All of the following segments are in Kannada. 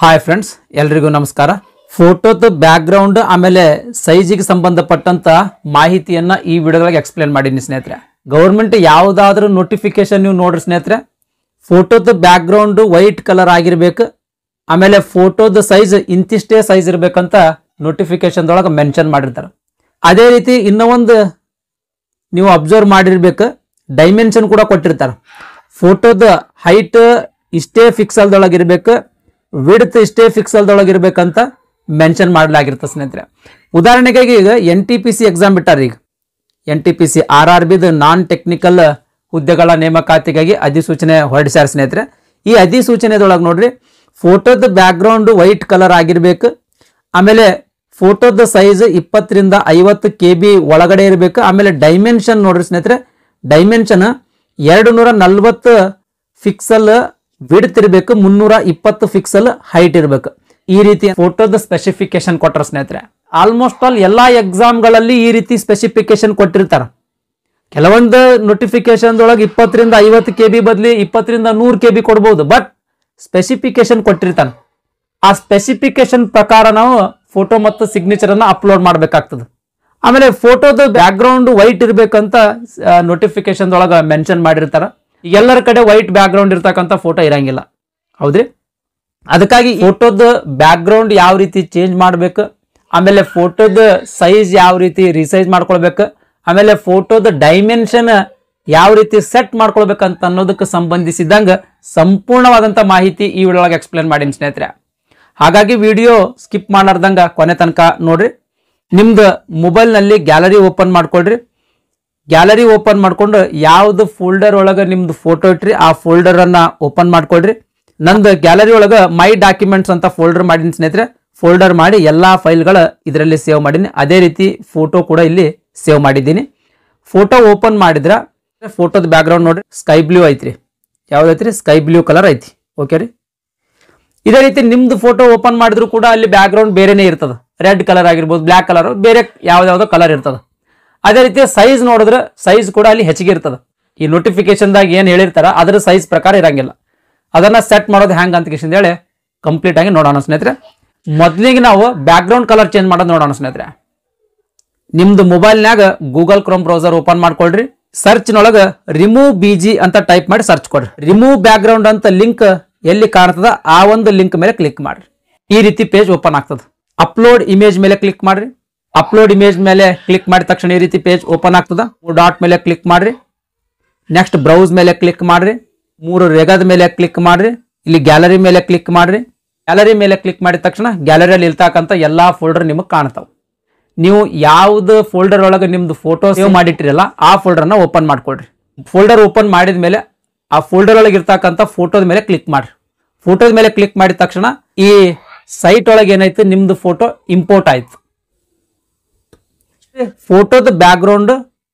ಹಾಯ್ ಫ್ರೆಂಡ್ಸ್, ಎಲ್ರಿಗೂ ನಮಸ್ಕಾರ. ಫೋಟೋದ ಬ್ಯಾಕ್ಗ್ರೌಂಡ್ ಆಮೇಲೆ ಸೈಜಿಗೆ ಸಂಬಂಧಪಟ್ಟಂತ ಮಾಹಿತಿಯನ್ನ ಈ ವಿಡಿಯೋಗಳಿಗೆ ಎಕ್ಸ್ಪ್ಲೇನ್ ಮಾಡಿದ್ದೀನಿ ಸ್ನೇಹಿತರೆ. ಗೌರ್ಮೆಂಟ್ ಯಾವುದಾದ್ರೂ ನೋಟಿಫಿಕೇಶನ್ ನೀವು ನೋಡ್ರಿ ಸ್ನೇಹಿತರೆ, ಫೋಟೋದ ಬ್ಯಾಕ್ಗ್ರೌಂಡ್ ವೈಟ್ ಕಲರ್ ಆಗಿರ್ಬೇಕು, ಆಮೇಲೆ ಫೋಟೋದ ಸೈಜ್ ಇಂತಿಷ್ಟೇ ಸೈಜ್ ಇರ್ಬೇಕಂತ ನೋಟಿಫಿಕೇಶನ್ ಒಳಗೆ ಮೆನ್ಷನ್ ಮಾಡಿರ್ತಾರೆ. ಅದೇ ರೀತಿ ಇನ್ನೊಂದು ನೀವು ಅಬ್ಸರ್ವ್ ಮಾಡಿರ್ಬೇಕು, ಡೈಮೆನ್ಷನ್ ಕೂಡ ಕೊಟ್ಟಿರ್ತಾರೆ. ಫೋಟೋದ ಹೈಟ್ ಇಷ್ಟೇ ಫಿಕ್ಸಲ್ದೊಳಗೆ ಇರಬೇಕು, ವಿಡ್ತ್ ಇಷ್ಟೇ ಫಿಕ್ಸಲ್ದೊಳಗಿರ್ಬೇಕಂತ ಮೆನ್ಷನ್ ಮಾಡಲಾಗಿರ್ತದೆ ಸ್ನೇಹಿತರೆ. ಉದಾಹರಣೆಗಾಗಿ ಈಗ NTPC ಎಕ್ಸಾಮ್ ಬಿಟ್ಟಾರ. ಈಗ NTPC RRBದ ನಾನ್ ಟೆಕ್ನಿಕಲ್ ಹುದ್ದೆಗಳ ನೇಮಕಾತಿಗಾಗಿ ಅಧಿಸೂಚನೆ ಹೊರಡಿಸ್ಯಾರ ಸ್ನೇಹಿತರೆ. ಈ ಅಧಿಸೂಚನೆದೊಳಗೆ ನೋಡ್ರಿ, ಫೋಟೋದ ಬ್ಯಾಕ್ಗ್ರೌಂಡ್ ವೈಟ್ ಕಲರ್ ಆಗಿರ್ಬೇಕು, ಆಮೇಲೆ ಫೋಟೋದ ಸೈಜ್ 20 ರಿಂದ 50 KB ಒಳಗಡೆ ಇರಬೇಕು. ಆಮೇಲೆ ಡೈಮೆನ್ಷನ್ ನೋಡ್ರಿ ಸ್ನೇಹಿತರೆ, ಡೈಮೆನ್ಷನ್ 240 ಫಿಕ್ಸಲ್ ವಿಡ್ತ್ ಇರಬೇಕು, 320 ಫಿಕ್ಸಲ್ ಹೈಟ್ ಇರಬೇಕು. ಈ ರೀತಿ ಫೋಟೋದ ಸ್ಪೆಸಿಫಿಕೇಶನ್ ಕೊಟ್ಟರು ಸ್ನೇಹಿತರೆ. ಆಲ್ಮೋಸ್ಟ್ ಆಲ್ ಎಲ್ಲಾ ಎಕ್ಸಾಮ್ಗಳಲ್ಲಿ ಈ ರೀತಿ ಸ್ಪೆಸಿಫಿಕೇಶನ್ ಕೊಟ್ಟಿರ್ತಾರ. ಕೆಲವೊಂದು ನೋಟಿಫಿಕೇಶನ್ ಒಳಗೆ 20 ರಿಂದ 50 KB ಬದಲಿ 20 ರಿಂದ 100 KB ಕೊಡ್ಬೋದು, ಬಟ್ ಸ್ಪೆಸಿಫಿಕೇಶನ್ ಕೊಟ್ಟಿರ್ತಾನೆ. ಆ ಸ್ಪೆಸಿಫಿಕೇಶನ್ ಪ್ರಕಾರ ನಾವು ಫೋಟೋ ಮತ್ತು ಸಿಗ್ನೇಚರ್ ಅನ್ನ ಅಪ್ಲೋಡ್ ಮಾಡಬೇಕಾಗ್ತದೆ. ಆಮೇಲೆ ಫೋಟೋದ ಬ್ಯಾಕ್ಗ್ರೌಂಡ್ ವೈಟ್ ಇರ್ಬೇಕಂತ ನೋಟಿಫಿಕೇಶನ್ ಒಳಗೆ ಮೆನ್ಷನ್ ಮಾಡಿರ್ತಾರ. ಎಲ್ಲರ ಕಡೆ ವೈಟ್ ಬ್ಯಾಕ್ಗ್ರೌಂಡ್ ಇರ್ತಕ್ಕಂಥ ಫೋಟೋ ಇರಂಗಿಲ್ಲ, ಹೌದ್ರಿ? ಅದಕ್ಕಾಗಿ ಫೋಟೋದ ಬ್ಯಾಕ್ಗ್ರೌಂಡ್ ಯಾವ ರೀತಿ ಚೇಂಜ್ ಮಾಡಬೇಕು, ಆಮೇಲೆ ಫೋಟೋದ ಸೈಜ್ ಯಾವ ರೀತಿ ರಿಸೈಜ್ ಮಾಡ್ಕೊಳ್ಬೇಕು, ಆಮೇಲೆ ಫೋಟೋದ ಡೈಮೆನ್ಷನ್ ಯಾವ ರೀತಿ ಸೆಟ್ ಮಾಡ್ಕೊಳ್ಬೇಕಂತ ಅನ್ನೋದಕ್ಕೆ ಸಂಬಂಧಿಸಿದಂಗ ಸಂಪೂರ್ಣವಾದಂತ ಮಾಹಿತಿ ಈ ವಿಡಿಯೋ ಒಳಗೆ ಎಕ್ಸ್ಪ್ಲೇನ್ ಮಾಡೀನಿ ಸ್ನೇಹಿತರೆ. ಹಾಗಾಗಿ ವಿಡಿಯೋ ಸ್ಕಿಪ್ ಮಾಡಾರ್ದಂಗ ಕೊನೆ ತನಕ ನೋಡ್ರಿ. ನಿಮ್ದು ಮೊಬೈಲ್ ನಲ್ಲಿ ಗ್ಯಾಲರಿ ಓಪನ್ ಮಾಡ್ಕೊಳ್ರಿ. ಗ್ಯಾಲರಿ ಓಪನ್ ಮಾಡ್ಕೊಂಡು ಯಾವ್ದು ಫೋಲ್ಡರ್ ಒಳಗೆ ನಿಮ್ದು ಫೋಟೋ ಇಟ್ರಿ ಆ ಫೋಲ್ಡರ್ ಅನ್ನ ಓಪನ್ ಮಾಡ್ಕೊಳ್ರಿ. ನಂದು ಗ್ಯಾಲರಿ ಒಳಗೆ ಮೈ ಡಾಕ್ಯುಮೆಂಟ್ಸ್ ಅಂತ ಫೋಲ್ಡರ್ ಮಾಡೀನಿ ಸ್ನೇಹಿತರೆ. ಫೋಲ್ಡರ್ ಮಾಡಿ ಎಲ್ಲಾ ಫೈಲ್ಗಳ ಇದರಲ್ಲಿ ಸೇವ್ ಮಾಡೀನಿ. ಅದೇ ರೀತಿ ಫೋಟೋ ಕೂಡ ಇಲ್ಲಿ ಸೇವ್ ಮಾಡಿದ್ದೀನಿ. ಫೋಟೋ ಓಪನ್ ಮಾಡಿದ್ರ ಫೋಟೋದ ಬ್ಯಾಕ್ಗ್ರೌಂಡ್ ನೋಡ್ರಿ, ಸ್ಕೈ ಬ್ಲೂ ಐತ್ರಿ. ಯಾವ್ದೈತ್ರಿ? ಸ್ಕೈ ಬ್ಲೂ ಕಲರ್ ಐತಿ. ಓಕೆ ರೀ. ಇದೇ ರೀತಿ ನಿಮ್ದು ಫೋಟೋ ಓಪನ್ ಮಾಡಿದ್ರು ಕೂಡ ಅಲ್ಲಿ ಬ್ಯಾಕ್ಗ್ರೌಂಡ್ ಬೇರೆನೇ ಇರ್ತದ. ರೆಡ್ ಕಲರ್ ಆಗಿರ್ಬೋದು, ಬ್ಲಾಕ್ ಕಲರ್, ಬೇರೆ ಯಾವ್ದಾವ್ದೋ ಕಲರ್ ಇರ್ತದ. ಅದೇ ರೀತಿ ಸೈಜ್ ನೋಡಿದ್ರೆ ಸೈಜ್ ಕೂಡ ಅಲ್ಲಿ ಹೆಚ್ಚಿಗೆ ಇರ್ತದ. ಈ ನೋಟಿಫಿಕೇಶನ್ ದಾಗ ಏನ್ ಹೇಳಿರ್ತಾರ ಅದ್ರ ಸೈಜ್ ಪ್ರಕಾರ ಇರಂಗಿಲ್ಲ. ಅದನ್ನ ಸೆಟ್ ಮಾಡೋದು ಹೆಂಗ ಅಂತ ಹೇಳಿ ಕಂಪ್ಲೀಟ್ ಆಗಿ ನೋಡೋಣ ಸ್ನೇಹಿತರೆ. ಮೊದಲಿಗೆ ನಾವು ಬ್ಯಾಕ್ಗ್ರೌಂಡ್ ಕಲರ್ ಚೇಂಜ್ ಮಾಡೋದು ನೋಡೋಣ ಸ್ನೇಹಿತರೆ. ನಿಮ್ದು ಮೊಬೈಲ್ನಾಗ ಗೂಗಲ್ ಕ್ರೋಮ್ ಬ್ರೌಸರ್ ಓಪನ್ ಮಾಡ್ಕೊಳ್ರಿ. ಸರ್ಚ್ ನೊಳಗ ರಿಮೂವ್ BG ಅಂತ ಟೈಪ್ ಮಾಡಿ ಸರ್ಚ್ ಕೊಡ್ರಿ. ರಿಮೂವ್ ಬ್ಯಾಕ್ಗ್ರೌಂಡ್ ಅಂತ ಲಿಂಕ್ ಎಲ್ಲಿ ಕಾಣ್ತದ ಆ ಒಂದು ಲಿಂಕ್ ಮೇಲೆ ಕ್ಲಿಕ್ ಮಾಡ್ರಿ. ಈ ರೀತಿ ಪೇಜ್ ಓಪನ್ ಆಗ್ತದ. ಅಪ್ಲೋಡ್ ಇಮೇಜ್ ಮೇಲೆ ಕ್ಲಿಕ್ ಮಾಡ್ರಿ. ಅಪ್ಲೋಡ್ ಇಮೇಜ್ ಮೇಲೆ ಕ್ಲಿಕ್ ಮಾಡಿದ ತಕ್ಷಣ ಈ ರೀತಿ ಪೇಜ್ ಓಪನ್ ಆಗ್ತದ. 3 ಡಾಟ್ ಮೇಲೆ ಕ್ಲಿಕ್ ಮಾಡ್ರಿ. ನೆಕ್ಸ್ಟ್ ಬ್ರೌಸ್ ಮೇಲೆ ಕ್ಲಿಕ್ ಮಾಡ್ರಿ. 3 ರೇಖಾದ ಮೇಲೆ ಕ್ಲಿಕ್ ಮಾಡ್ರಿ. ಇಲ್ಲಿ ಗ್ಯಾಲರಿ ಮೇಲೆ ಕ್ಲಿಕ್ ಮಾಡ್ರಿ. ಗ್ಯಾಲರಿ ಮೇಲೆ ಕ್ಲಿಕ್ ಮಾಡಿದ ತಕ್ಷಣ ಗ್ಯಾಲರಿಯಲ್ಲಿ ಇರ್ತಕ್ಕಂಥ ಎಲ್ಲಾ ಫೋಲ್ಡರ್ ನಿಮಗೆ ಕಾಣ್ತಾವ. ನೀವು ಯಾವ್ದು ಫೋಲ್ಡರ್ ಒಳಗೆ ನಿಮ್ದು ಫೋಟೋ ಸೇವ್ ಮಾಡಿಟ್ಟಿರಲ್ಲ ಆ ಫೋಲ್ಡರ್ ನ ಓಪನ್ ಮಾಡ್ಕೊಳ್ರಿ. ಫೋಲ್ಡರ್ ಓಪನ್ ಮಾಡಿದ ಮೇಲೆ ಆ ಫೋಲ್ಡರ್ ಒಳಗೆ ಇರ್ತಕ್ಕಂಥ ಫೋಟೋದ ಮೇಲೆ ಕ್ಲಿಕ್ ಮಾಡ್ರಿ. ಫೋಟೋದ ಮೇಲೆ ಕ್ಲಿಕ್ ಮಾಡಿದ ತಕ್ಷಣ ಈ ಸೈಟ್ ಒಳಗೆ ಏನಾಯ್ತು, ನಿಮ್ದು ಫೋಟೋ ಇಂಪೋರ್ಟ್ ಆಯ್ತು. ಫೋಟೋದ ಬ್ಯಾಕ್ಗ್ರೌಂಡ್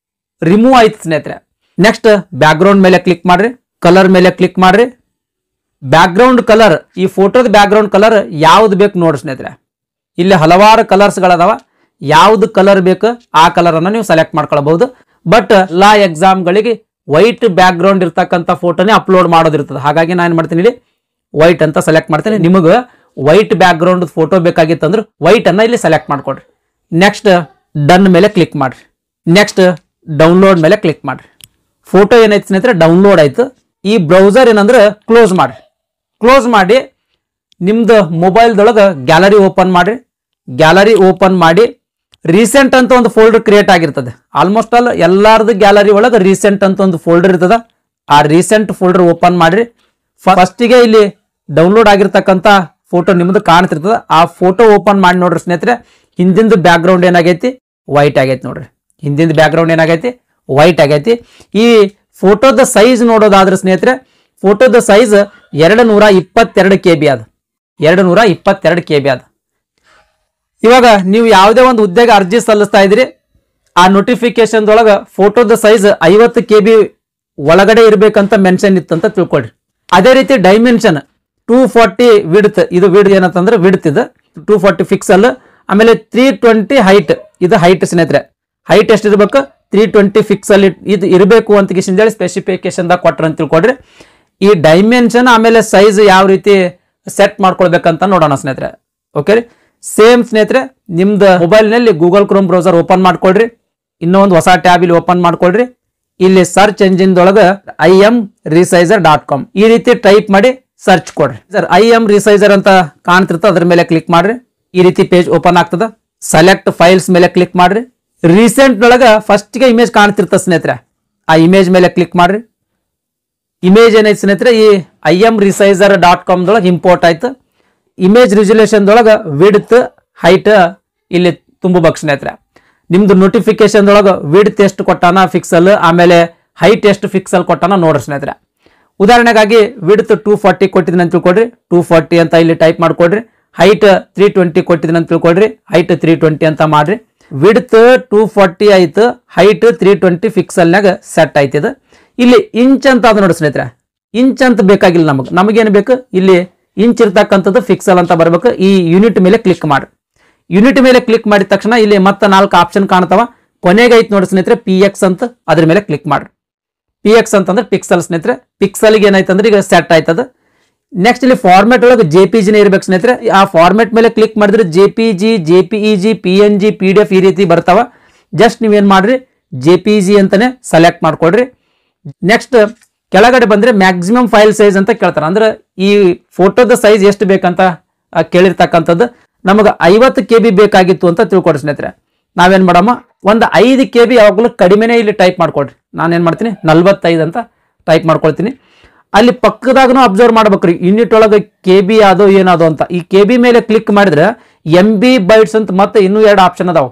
ರಿಮೂವ್ ಆಯ್ತು ಸ್ನೇಹಿತರೆ. ನೆಕ್ಸ್ಟ್ ಬ್ಯಾಕ್ಗ್ರೌಂಡ್ ಮೇಲೆ ಕ್ಲಿಕ್ ಮಾಡ್ರಿ. ಕಲರ್ ಮೇಲೆ ಕ್ಲಿಕ್ ಮಾಡ್ರಿ. ಬ್ಯಾಕ್ಗ್ರೌಂಡ್ ಕಲರ್, ಈ ಫೋಟೋದ ಬ್ಯಾಕ್ಗ್ರೌಂಡ್ ಕಲರ್ ಯಾವ್ದು ಬೇಕು ನೋಡ್ರಿ ಸ್ನೇಹಿತರೆ. ಇಲ್ಲಿ ಹಲವಾರು ಕಲರ್ಸ್ ಗಳದಾವ. ಯಾವ್ದು ಕಲರ್ ಬೇಕು ಆ ಕಲರ್ ಅನ್ನ ನೀವು ಸೆಲೆಕ್ಟ್ ಮಾಡ್ಕೊಳ್ಬಹುದು. ಬಟ್ ಎಲ್ಲಾ ಎಕ್ಸಾಮ್ ಗಳಿಗೆ ವೈಟ್ ಬ್ಯಾಕ್ಗ್ರೌಂಡ್ ಇರ್ತಕ್ಕಂಥ ಫೋಟೋನೇ ಅಪ್ಲೋಡ್ ಮಾಡೋದಿರ್ತದೆ. ಹಾಗಾಗಿ ನಾನು ಏನ್ ಮಾಡ್ತೀನಿ, ಇಲ್ಲಿ ವೈಟ್ ಅಂತ ಸೆಲೆಕ್ಟ್ ಮಾಡ್ತೀನಿ. ನಿಮಗೆ ವೈಟ್ ಬ್ಯಾಕ್ಗ್ರೌಂಡ್ ಫೋಟೋ ಬೇಕಾಗಿತ್ತಂದ್ರೆ ವೈಟ್ ಅನ್ನ ಇಲ್ಲಿ ಸೆಲೆಕ್ಟ್ ಮಾಡ್ಕೊಡ್ರಿ. ನೆಕ್ಸ್ಟ್ ಡನ್ ಮೇಲೆ ಕ್ಲಿಕ್ ಮಾಡ್ರಿ. ನೆಕ್ಸ್ಟ್ ಡೌನ್ಲೋಡ್ ಮೇಲೆ ಕ್ಲಿಕ್ ಮಾಡ್ರಿ. ಫೋಟೋ ಏನೈತಿ ಸ್ನೇಹಿತರೆ, ಡೌನ್ಲೋಡ್ ಆಯ್ತು. ಈ ಬ್ರೌಸರ್ ಏನಂದ್ರೆ ಕ್ಲೋಸ್ ಮಾಡ್ರಿ. ಕ್ಲೋಸ್ ಮಾಡಿ ನಿಮ್ದು ಮೊಬೈಲ್ದೊಳಗೆ ಗ್ಯಾಲರಿ ಓಪನ್ ಮಾಡ್ರಿ. ಗ್ಯಾಲರಿ ಓಪನ್ ಮಾಡಿ ರೀಸೆಂಟ್ ಅಂತ ಒಂದು ಫೋಲ್ಡರ್ ಕ್ರಿಯೇಟ್ ಆಗಿರ್ತದೆ. ಆಲ್ಮೋಸ್ಟ್ ಆಲ್ ಎಲ್ಲಾರ್ದು ಗ್ಯಾಲರಿ ಒಳಗೆ ರೀಸೆಂಟ್ ಅಂತ ಒಂದು ಫೋಲ್ಡರ್ ಇರ್ತದ. ಆ ರೀಸೆಂಟ್ ಫೋಲ್ಡರ್ ಓಪನ್ ಮಾಡ್ರಿ. ಫಸ್ಟಿಗೆ ಇಲ್ಲಿ ಡೌನ್ಲೋಡ್ ಆಗಿರ್ತಕ್ಕಂಥ ಫೋಟೋ ನಿಮ್ದು ಕಾಣ್ತಿರ್ತದ. ಆ ಫೋಟೋ ಓಪನ್ ಮಾಡಿ ನೋಡ್ರಿ ಸ್ನೇಹಿತರೆ, ಹಿಂದಿಂದ ಬ್ಯಾಕ್ಗ್ರೌಂಡ್ ಏನಾಗೈತಿ, ವೈಟ್ ಆಗೈತಿ ನೋಡ್ರಿ. ಹಿಂದಿಂದ ಬ್ಯಾಕ್ಗ್ರೌಂಡ್ ಏನಾಗೈತಿ, ವೈಟ್ ಆಗೈತಿ. ಈ ಫೋಟೋದ ಸೈಜ್ ನೋಡೋದಾದ್ರೆ ಸ್ನೇಹಿತರೆ, ಫೋಟೋದ ಸೈಜ್ 222 KB ಅದ. 222 KB ಅದ. ಇವಾಗ ನೀವು ಯಾವುದೇ ಒಂದು ಹುದ್ದೆಗೆ ಅರ್ಜಿ ಸಲ್ಲಿಸ್ತಾ ಇದ್ರಿ, ಆ ನೋಟಿಫಿಕೇಶನ್ ಒಳಗ ಫೋಟೋದ ಸೈಜ್ 50 KB ಒಳಗಡೆ ಇರ್ಬೇಕಂತ ಮೆನ್ಷನ್ ಇತ್ತಂತ ತಿಳ್ಕೊಳ್ರಿ. ಅದೇ ರೀತಿ ಡೈಮೆನ್ಷನ್ 240 ವಿಡ್ತ್, ಇದು ವಿಡ್ ಏನಂತಂದ್ರೆ ವಿಡ್ತ್ ಇದು 240 ಫಿಕ್ಸಲ್. ಆಮೇಲೆ 320 ಹೈಟ್, ಇದು ಹೈಟ್ ಸ್ನೇಹಿತರೆ. ಹೈಟ್ ಎಷ್ಟು ಇರ್ಬೇಕು, 320 ಫಿಕ್ಸಲ್ ಇದು ಇರಬೇಕು ಅಂತ ಹೇಳಿ ಸ್ಪೆಸಿಫಿಕೇಶನ್ ದಾಗ ಕೊಟ್ರ ಅಂತ ತಿಳ್ಕೊಡ್ರಿ. ಈ ಡೈಮೆನ್ಷನ್ ಆಮೇಲೆ ಸೈಜ್ ಯಾವ ರೀತಿ ಸೆಟ್ ಮಾಡ್ಕೊಳ್ಬೇಕಂತ ನೋಡೋಣ ಸ್ನೇಹಿತರೆ. ಓಕೆ ರೀ, ಸೇಮ್ ಸ್ನೇಹಿತರೆ ನಿಮ್ದು ಮೊಬೈಲ್ ನಲ್ಲಿ ಗೂಗಲ್ ಕ್ರೋಮ್ ಬ್ರೌಸರ್ ಓಪನ್ ಮಾಡ್ಕೊಳ್ರಿ. ಇನ್ನೊಂದು ಹೊಸ ಟ್ಯಾಬ್ ಇಲ್ಲಿ ಓಪನ್ ಮಾಡ್ಕೊಳ್ರಿ. ಇಲ್ಲಿ ಸರ್ಚ್ ಎಂಜಿನ್ ದೊಳಗ imresizer.com ಈ ರೀತಿ ಟೈಪ್ ಮಾಡಿ ಸರ್ಚ್ ಕೊಡ್ರಿ. ಸರ್ imresizer ಅಂತ ಕಾಣ್ತಿರ್ತದೆ, ಅದ್ರ ಮೇಲೆ ಕ್ಲಿಕ್ ಮಾಡ್ರಿ. ಈ ರೀತಿ ಪೇಜ್ ಓಪನ್ ಆಗ್ತದ. ಸೆಲೆಕ್ಟ್ ಫೈಲ್ಸ್ ಮೇಲೆ ಕ್ಲಿಕ್ ಮಾಡ್ರಿ. ರೀಸೆಂಟ್ ಒಳಗ ಫಸ್ಟ್ ಗೆ ಇಮೇಜ್ ಕಾಣ್ತಿರ್ತದೆ ಸ್ನೇಹಿತರೆ, ಆ ಇಮೇಜ್ ಮೇಲೆ ಕ್ಲಿಕ್ ಮಾಡ್ರಿ. ಇಮೇಜ್ ಏನೈತೆ ಸ್ನೇಹಿತರೆ ಈ imresizer.com ದೊಳಗೆ ಇಂಪೋರ್ಟ್ ಆಯ್ತು. ಇಮೇಜ್ ರಿಸಲ್ಯೂಷನ್ ದೊಳಗ ವಿಡ್ತ್ ಹೈಟ್ ಇಲ್ಲಿ ತುಂಬಬೇಕು ಸ್ನೇಹಿತರೆ. ನಿಮ್ದು ನೋಟಿಫಿಕೇಶನ್ ದೊಳಗ ವಿಡ್ತ್ ಎಷ್ಟು ಕೊಟ್ಟಾನ ಫಿಕ್ಸಲ್, ಆಮೇಲೆ ಹೈಟ್ ಎಷ್ಟು ಫಿಕ್ಸಲ್ ಕೊಟ್ಟಾನ ನೋಡ್ರಿ ಸ್ನೇಹಿತರೆ. ಉದಾಹರಣೆಗಾಗಿ ವಿಡ್ತ್ 240 ಕೊಟ್ಟಿದ್ದೀನಿ ಅಂತ ತಿಳ್ಕೊಡ್ರಿ, 240 ಅಂತ ಇಲ್ಲಿ ಟೈಪ್ ಮಾಡ್ಕೊಡ್ರಿ. ಹೈಟ್ 320 ಕೊಟ್ಟಿದ್ದೀನಿ ಅಂತ ತಿಳ್ಕೊಡ್ರಿ, ಹೈಟ್ 320 ಅಂತ ಮಾಡ್ರಿ. ವಿಡ್ತ್ 240 ಆಯ್ತು, ಹೈಟ್ 320 ಫಿಕ್ಸಲ್ನಾಗ ಸೆಟ್ ಆಯ್ತದ. ಇಲ್ಲಿ ಇಂಚ್ ಅಂತ ಅದ ನೋಡಿ ಸ್ನೇಹಿತರೆ, ಇಂಚ್ ಅಂತ ಬೇಕಾಗಿಲ್ಲ ನಮಗೇನು ಬೇಕು, ಇಲ್ಲಿ ಇಂಚ್ ಇರ್ತಕ್ಕಂಥದ್ದು ಫಿಕ್ಸಲ್ ಅಂತ ಬರ್ಬೇಕು. ಈ ಯೂನಿಟ್ ಮೇಲೆ ಕ್ಲಿಕ್ ಮಾಡಿ. ಯೂನಿಟ್ ಮೇಲೆ ಕ್ಲಿಕ್ ಮಾಡಿದ ತಕ್ಷಣ ಇಲ್ಲಿ ಮತ್ತೆ 4 ಆಪ್ಷನ್ ಕಾಣ್ತಾವ. ಕೊನೆಗೆ ಐತ್ ನೋಡಿ ಸ್ನೇಹಿತರೆ PX ಅಂತ, ಅದ್ರ ಮೇಲೆ ಕ್ಲಿಕ್ ಮಾಡ್ರಿ. PX ಅಂತಂದ್ರೆ ಪಿಕ್ಸಲ್ ಸ್ನೇಹಿತರೆ. ಪಿಕ್ಸಲ್ಗೆ ಏನಾಯ್ತಂದ್ರೆ ಈಗ ಸೆಟ್ ಆಯ್ತದ. ನೆಕ್ಸ್ಟ್ ಇಲ್ಲಿ ಫಾರ್ಮೆಟ್ ಒಳಗೆ JPG ಇರ್ಬೇಕು ಸ್ನೇಹಿತರೆ. ಆ ಫಾರ್ಮೆಟ್ ಮೇಲೆ ಕ್ಲಿಕ್ ಮಾಡಿದ್ರೆ JPG, JPEG, PNG, PDF ಈ ರೀತಿ ಬರ್ತಾವ. ಜಸ್ಟ್ ನೀವೇನ್ ಮಾಡ್ರಿ JPG ಅಂತಾನೆ ಸೆಲೆಕ್ಟ್ ಮಾಡ್ಕೊಡ್ರಿ. ನೆಕ್ಸ್ಟ್ ಕೆಳಗಡೆ ಬಂದ್ರೆ ಮ್ಯಾಕ್ಸಿಮಮ್ ಫೈಲ್ ಸೈಜ್ ಅಂತ ಕೇಳ್ತಾರೆ. ಅಂದ್ರೆ ಈ ಫೋಟೋದ ಸೈಜ್ ಎಷ್ಟು ಬೇಕಂತ ಕೇಳಿರ್ತಕ್ಕಂಥದ್ದು. ನಮಗೆ 50 KB ಬೇಕಾಗಿತ್ತು ಅಂತ ತಿಳ್ಕೊಡ್ರಿ ಸ್ನೇಹಿತರೆ. ನಾವೇನ್ ಮಾಡಮ್ಮ, ಒಂದು 5 KB ಯಾವಾಗಲೂ ಕಡಿಮೆನೇ ಇಲ್ಲಿ ಟೈಪ್ ಮಾಡ್ಕೊಡ್ರಿ. ನಾನೇನ್ ಮಾಡ್ತೀನಿ 45 ಅಂತ ಟೈಪ್ ಮಾಡ್ಕೊಳ್ತೀನಿ. ಅಲ್ಲಿ ಪಕ್ಕದಾಗನು ಅಬ್ಸರ್ವ್ ಮಾಡ್ಬೇಕ್ರಿ, ಯೂನಿಟ್ ಒಳಗೆ KB ಅದು ಏನಾದು ಅಂತ. ಈ KB ಮೇಲೆ ಕ್ಲಿಕ್ ಮಾಡಿದ್ರೆ MB ಬೈಟ್ಸ್ ಅಂತ ಮತ್ತೆ ಇನ್ನೂ 2 ಆಪ್ಷನ್ ಅದಾವ.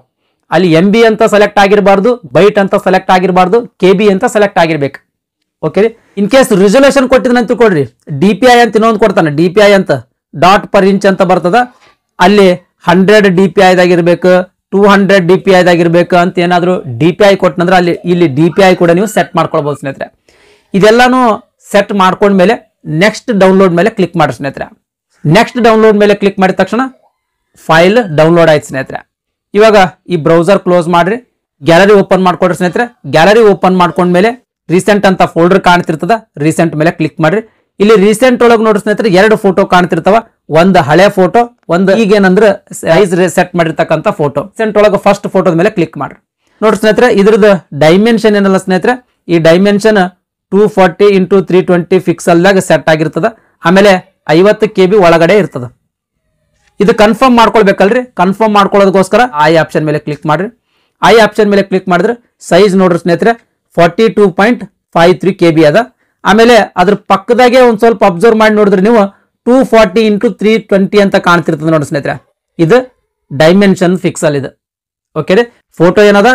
ಅಲ್ಲಿ MB ಅಂತ ಸೆಲೆಕ್ಟ್ ಆಗಿರಬಾರ್ದು, ಬೈಟ್ ಅಂತ ಸೆಲೆಕ್ಟ್ ಆಗಿರಬಾರ್ದು, KB ಅಂತ ಸೆಲೆಕ್ಟ್ ಆಗಿರ್ಬೇಕು. ಓಕೆ ರೀ. ಇನ್ ಕೇಸ್ ರಿಸಲ್ಯೂಷನ್ ಕೊಟ್ಟಿದ್ರೆ ಅಂತ ತಿಳ್ಕೊಡ್ರಿ, DPI ಅಂತ ಇನ್ನೊಂದು ಕೊಡ್ತಾನೆ, DPI ಅಂತ ಡಾಟ್ ಪರ್ ಇಂಚ್ ಅಂತ ಬರ್ತದ. ಅಲ್ಲಿ 100 DPI ದಾಗಿರ್ಬೇಕು, 200 DPI ದಾಗಿರ್ಬೇಕು ಅಂತ ಏನಾದ್ರು DPI ಕೊಟ್ಟನಂದ್ರೆ ಅಲ್ಲಿ ಇಲ್ಲಿ DPI ಕೂಡ ನೀವು ಸೆಟ್ ಮಾಡ್ಕೊಳ್ಬಹುದು ಸ್ನೇಹಿತರೆ. ಇದೆಲ್ಲಾನು ಸೆಟ್ ಮಾಡ್ಕೊಂಡ್ಮೇಲೆ ನೆಕ್ಸ್ಟ್ ಡೌನ್ಲೋಡ್ ಮೇಲೆ ಕ್ಲಿಕ್ ಮಾಡಿ ಸ್ನೇಹಿತರೆ. ನೆಕ್ಸ್ಟ್ ಡೌನ್ಲೋಡ್ ಮೇಲೆ ಕ್ಲಿಕ್ ಮಾಡಿದ ತಕ್ಷಣ ಫೈಲ್ ಡೌನ್ಲೋಡ್ ಆಯ್ತು ಸ್ನೇಹಿತರೆ. ಇವಾಗ ಈ ಬ್ರೌಸರ್ ಕ್ಲೋಸ್ ಮಾಡ್ರಿ, ಗ್ಯಾಲರಿ ಓಪನ್ ಮಾಡ್ಕೊಡ್ರಿ ಸ್ನೇಹಿತರೆ. ಗ್ಯಾಲರಿ ಓಪನ್ ಮಾಡ್ಕೊಂಡ್ಮೇಲೆ ರೀಸೆಂಟ್ ಅಂತ ಫೋಲ್ಡರ್ ಕಾಣ್ತಿರ್ತದ, ರೀಸೆಂಟ್ ಮೇಲೆ ಕ್ಲಿಕ್ ಮಾಡ್ರಿ. ಇಲ್ಲಿ ರೀಸೆಂಟ್ ಒಳಗೆ ನೋಡ್ರಿ ಸ್ನೇಹಿತರೆ 2 ಫೋಟೋ ಕಾಣ್ತಿರ್ತಾವ. ಒಂದು ಹಳೆ ಫೋಟೋ, ಒಂದು ಈಗೇನಂದ್ರೆ ಸೈಜ್ ಸೆಟ್ ಮಾಡಿರ್ತಕ್ಕಂಥ ಫೋಟೋ. ರೀಸೆಂಟ್ ಒಳಗೆ ಫಸ್ಟ್ ಫೋಟೋದ ಮೇಲೆ ಕ್ಲಿಕ್ ಮಾಡ್ರಿ. ನೋಡ್ರಿ ಸ್ನೇಹಿತರೆ ಇದ್ರದ್ದು ಡೈಮೆನ್ಷನ್ ಏನಲ್ಲ ಸ್ನೇಹಿತರೆ, ಈ ಡೈಮೆನ್ಷನ್ 240 × 320 ಫಿಕ್ಸಲ್ದಾಗ ಸೆಟ್ ಆಗಿರ್ತದ. ಆಮೇಲೆ 50 KB ಒಳಗಡೆ ಇರ್ತದ. ಇದು ಕನ್ಫರ್ಮ್ ಮಾಡ್ಕೊಳ್ಬೇಕಲ್ರಿ. ಕನ್ಫರ್ಮ್ ಮಾಡ್ಕೊಳ್ಳೋದಕ್ಕೋಸ್ಕರ ಐ ಆಪ್ಷನ್ ಮೇಲೆ ಕ್ಲಿಕ್ ಮಾಡ್ರಿ. ಐ ಆಪ್ಷನ್ ಮೇಲೆ ಕ್ಲಿಕ್ ಮಾಡಿದ್ರೆ ಸೈಜ್ ನೋಡ್ರಿ ಸ್ನೇಹಿತರೆ 42.53 KB ಅದ. ಆಮೇಲೆ ಅದ್ರ ಪಕ್ಕದಾಗೆ ಒಂದ್ ಸ್ವಲ್ಪ ಅಬ್ಸರ್ವ್ ಮಾಡಿ ನೋಡಿದ್ರೆ ನೀವು 240 × 320 ಅಂತ ಕಾಣ್ತಿರ್ತದೆ ನೋಡಿ ಸ್ನೇಹಿತರೆ. ಇದು ಡೈಮೆನ್ಷನ್ ಫಿಕ್ಸಲ್ ಇದು. ಓಕೆ ರೀ. ಫೋಟೋ ಏನದ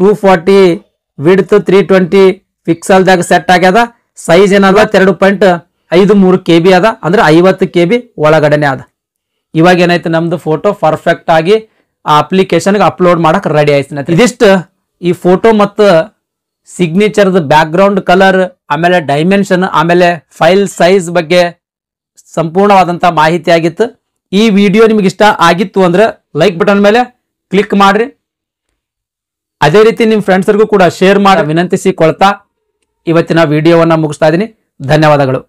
240 ವಿಡ್ತ್ 320 ಫಿಕ್ಸಲ್ದಾಗ ಸೆಟ್ ಆಗ್ಯದ. ಸೈಜ್ ಏನದ 2.53 KB ಅದ. ಅಂದ್ರೆ 50 KB ಒಳಗಡೆನೆ ಅದ. ಇವಾಗ ಏನಾಯ್ತು, ನಮ್ದು ಫೋಟೋ ಪರ್ಫೆಕ್ಟ್ ಆಗಿ ಆ ಅಪ್ಲಿಕೇಶನ್ಗೆ ಅಪ್ಲೋಡ್ ಮಾಡಕ್ ರೆಡಿ ಆಯ್ತು. ಇದಿಷ್ಟು ಈ ಫೋಟೋ ಮತ್ತು ಸಿಗ್ನೇಚರ್ದ ಬ್ಯಾಕ್ ಗ್ರೌಂಡ್ ಕಲರ್, ಆಮೇಲೆ ಡೈಮೆನ್ಷನ್, ಆಮೇಲೆ ಫೈಲ್ ಸೈಜ್ ಬಗ್ಗೆ ಸಂಪೂರ್ಣವಾದಂತ ಮಾಹಿತಿ ಆಗಿತ್ತು. ಈ ವಿಡಿಯೋ ನಿಮಗೆ ಇಷ್ಟ ಆಗಿತ್ತು ಅಂದ್ರೆ ಲೈಕ್ ಬಟನ್ ಮೇಲೆ ಕ್ಲಿಕ್ ಮಾಡ್ರಿ. ಅದೇ ರೀತಿ ನಿಮ್ಮ ಫ್ರೆಂಡ್ಸ್ರಿಗೂ ಕೂಡ ಶೇರ್ ಮಾಡಿ ವಿನಂತಿಸಿಕೊಳ್ತಾ ಇವತ್ತಿನ ವಿಡಿಯೋವನ್ನ ಮುಗಿಸ್ತಾ ಇದ್ದೀನಿ. ಧನ್ಯವಾದಗಳು.